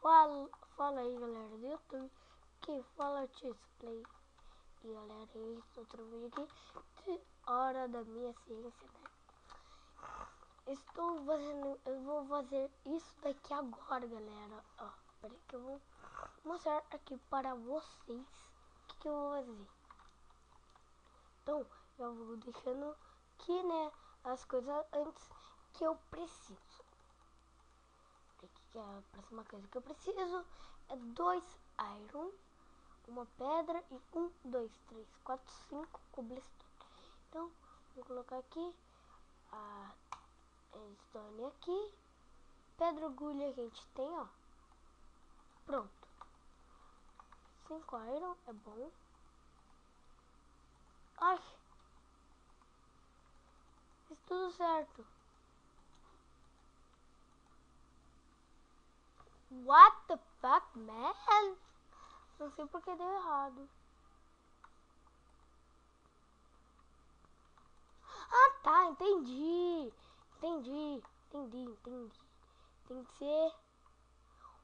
Fala aí, galera do YouTube, que fala Tisplay. E galera, esse outro vídeo aqui de Hora da Minha Ciência, né? Eu vou fazer isso daqui agora, galera. Ó, peraí que eu vou mostrar aqui para vocês o que eu vou fazer. Então, eu vou deixando aqui, né, as coisas antes que eu preciso. Aqui, a próxima coisa que eu preciso é 2 iron, uma pedra e 1, 2, 3, 4, 5 cobblestone. Então, vou colocar aqui a stone aqui, pedra agulha que a gente tem, ó. Pronto. 5 iron é bom. Ai, fiz tudo certo. What the fuck, man? Não sei porque deu errado. Ah, tá, entendi. Entendi. Tem que ser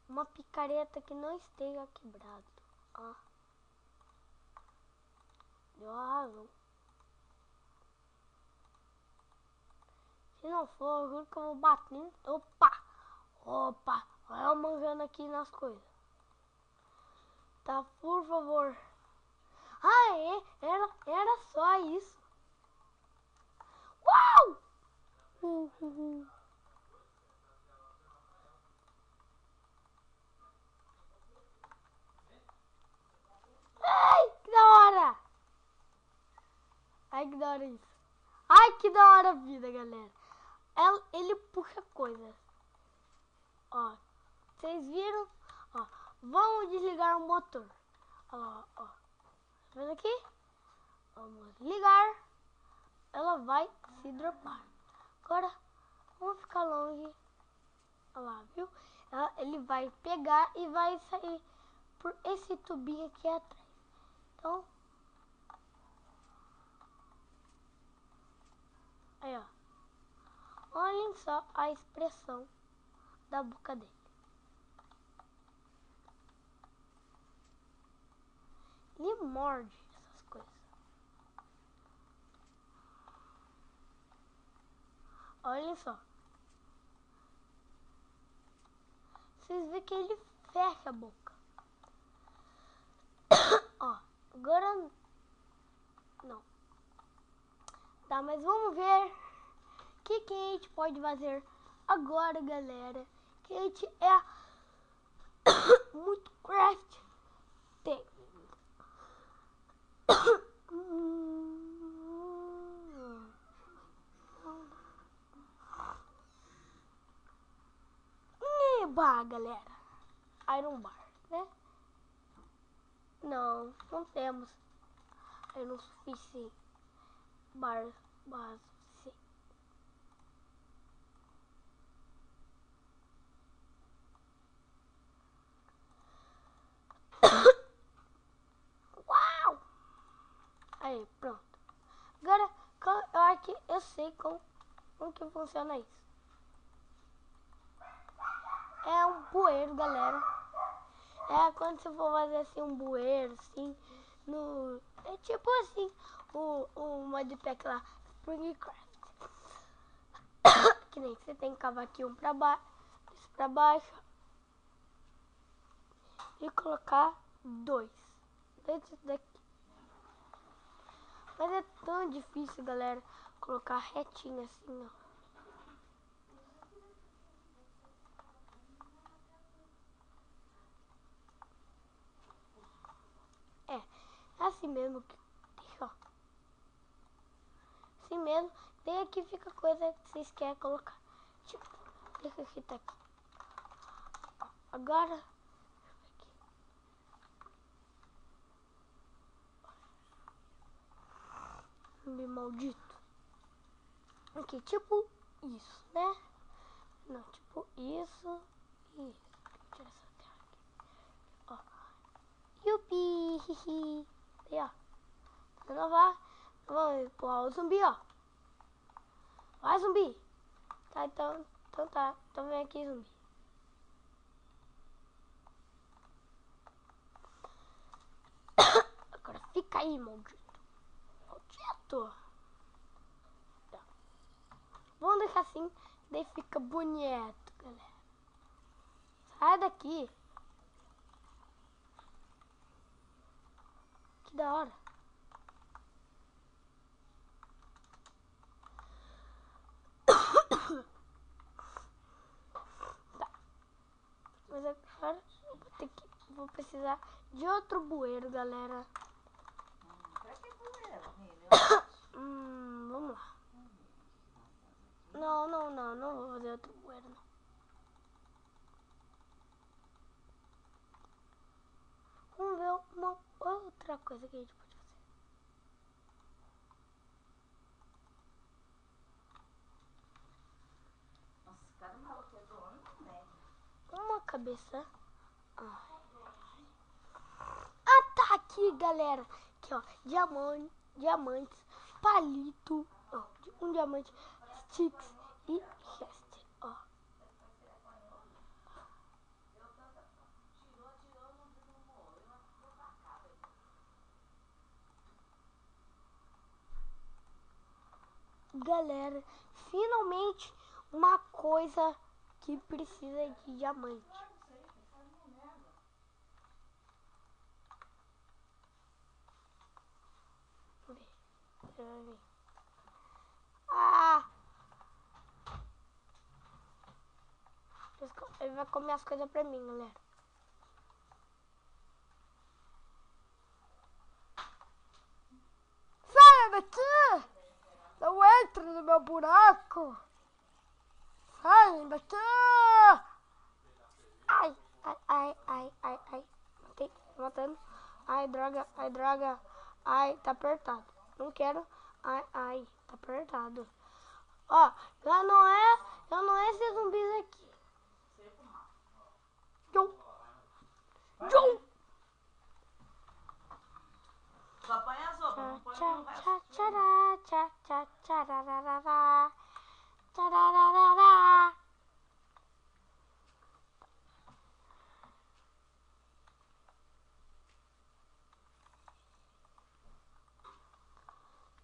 uma picareta que não esteja quebrado. Ah. Deu a razão. Se não for, eu juro que eu vou bater. Opa. Olha eu manjando aqui nas coisas. Tá, por favor. Ah, era só isso. Uau! Ai, que da hora! Ai, que da hora isso. Ai, que da hora a vida, galera. Ele puxa coisas. Ó, vocês viram? Ó, vamos desligar o motor. Ó, ó. Tá vendo aqui? Vamos ligar. Ela vai se dropar. Agora, vamos ficar longe. Olha lá, viu? Ele vai pegar e vai sair por esse tubinho aqui atrás. Então, aí, ó. Olhem só a expressão da boca dele. Ele morde essas coisas. Olhem só. Vocês veem que ele fecha a boca. Ó, agora não. Tá, mas vamos ver o que a gente pode fazer agora, galera. Que a gente é muito craft técnico. Eba, galera. Iron bar, né? Não temos iron suficiente. Bar suficiente. Uau! Aí, pronto. Agora, eu acho que eu sei como que funciona isso. É um bueiro, galera. É quando você for fazer assim um bueiro, assim, no... É tipo assim, o modpack lá, Springcraft. Que nem você tem que cavar aqui um pra baixo, esse pra baixo. E colocar dois daqui. Mas é tão difícil, galera, colocar retinho assim, ó. É assim mesmo que deixa, ó. Assim mesmo. Daí aqui fica coisa que vocês querem colocar. Tipo, deixa aqui, tá aqui. Ó, agora, me maldito. Aqui, tipo isso, né? Não, tipo isso e isso. Tira essa terra aqui. Ó. Yupi, hihi. Aí, ó. Renovar. Vamos empurrar o zumbi, ó. Vai, zumbi. Tá, então tá. Então vem aqui, zumbi. Aí, maldito. Maldito. Tá. Vamos deixar assim. Daí fica bonito, galera. Sai daqui. Que da hora. Tá. Mas agora vou precisar de outro bueiro, galera. Pra que bueiro, Vamos lá. Não vou fazer outro bueiro, não. Vamos ver uma outra coisa que a gente pode fazer. Nossa, cada maluqueiro do homem não é. Uma cabeça. Ah, tá aqui, galera. Aqui, ó. Diamantes, palito. Ó, um diamante, sticks e chest. Ó. Galera, finalmente uma coisa que precisa de diamante. Vamos ver. Ele vai comer as coisas pra mim, galera. Sai daqui! Não entra no meu buraco! Sai daqui! Ai. Matando. Ai, droga. Ai, tá apertado. Não quero. Ai, tá apertado. Ó, já não é esses zumbis aqui. John! Só apanha a sopa, não põe no resto.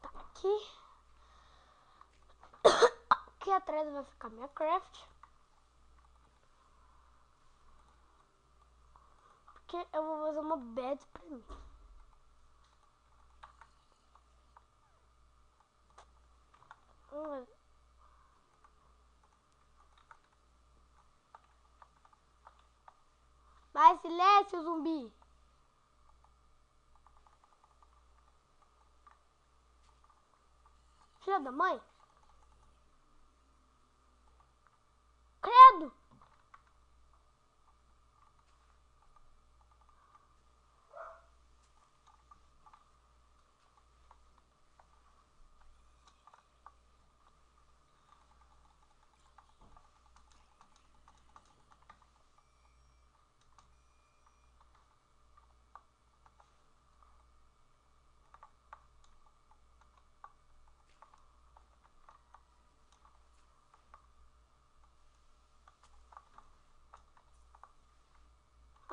Tá aqui. Aqui atrás vai ficar minha craft. Porque eu vou fazer uma bed pra mim. Vai, silêncio, zumbi. Filha da mãe. Credo.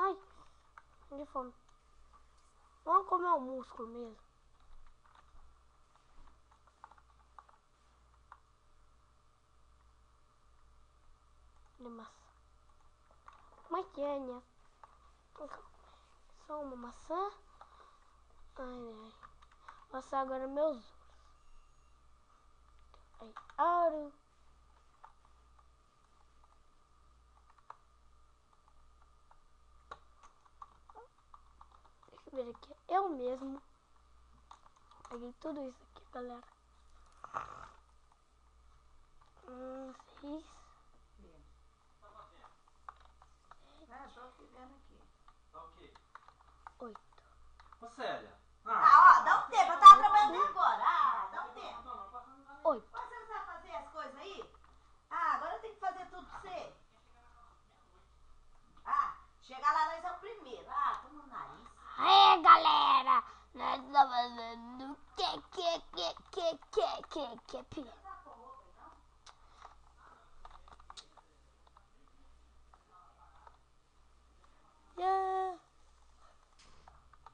Ai, de fome. Vamos comer o músculo mesmo. De maçã. Maquinha. Só uma maçã. Ai. Vou passar agora meus ouros. Aí, ouro. Deixa eu ver aqui. Eu mesmo peguei tudo isso aqui, galera. 6. Tô aqui vendo aqui. Tá o quê? 8. Ô, Célia. Ó, dá um tempo. Eu tava trabalhando agora. Dá um tempo. 8. Mas você não sabe fazer as coisas aí? Agora eu tenho que fazer tudo pra você. Chegar lá nós é o primeiro. Toma no nariz. Aê, galera! Nós estamos fazendo que.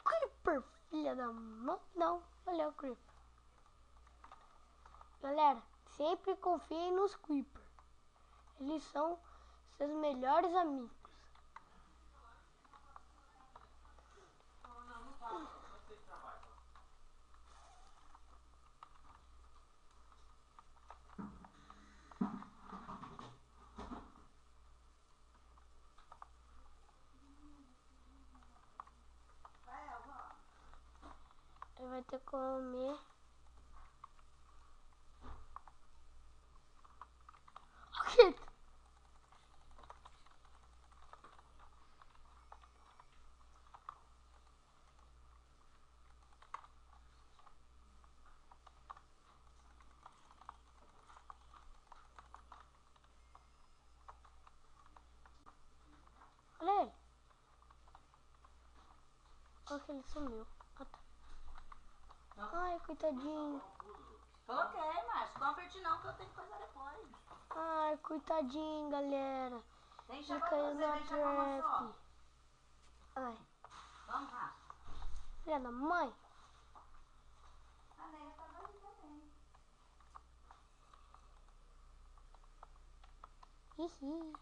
Creeper, filha filha da mãe. Não, olha o Creeper. Galera, sempre confiem nos Creeper. Eles são seus melhores amigos. Ele vai ter que comer. Ok. Olha ele. Olha que ele sumiu. Ah, tá. Ai, coitadinho. Coloquei, mas confete não, que eu tenho que fazer depois. Ai, coitadinho, galera. Deixa Ele pra caiu você, na deixa pra uma só. trap. Ai, Vamos, Rafa. filha da mãe. A nega tava ali também. Hihi.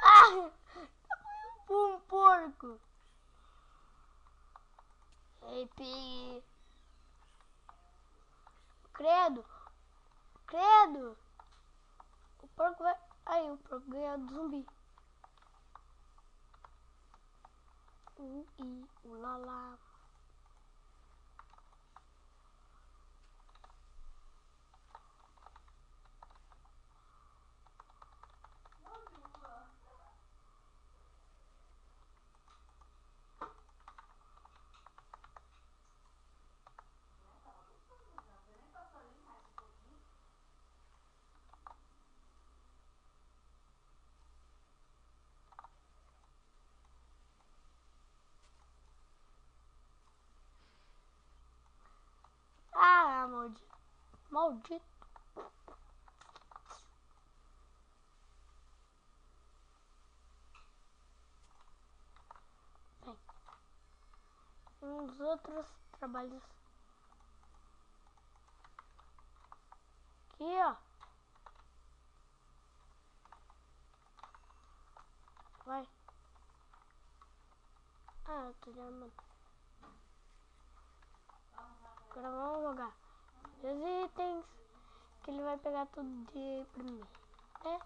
Ah! Um porco. Ei, Pig. Credo. Credo. O porco vai... Aí, o porco ganhou do zumbi. Ulala. Ah, maldito. Maldito. Bem, uns outros trabalhos. Aqui, ó. Vai. Ah, eu tô de armando. Agora vamos jogar os itens. Que ele vai pegar tudo de pra mim, né?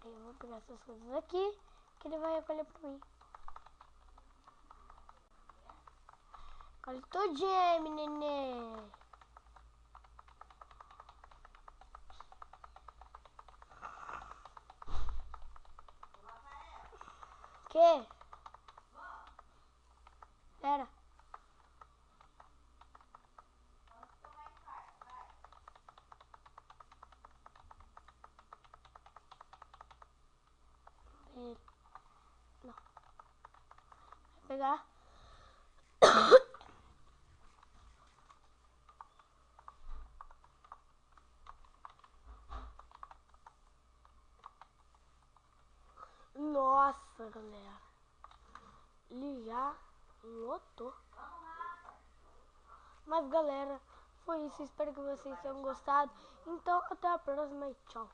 Eu vou pegar essas coisas aqui. Que ele vai recolher pra mim. Colhe tudinho, menine. Que? Pera. Ele. Não. Vai pegar. Nossa, galera. Ele já lotou. Mas, galera, foi isso. Espero que vocês tenham gostado. Então, até a próxima e tchau.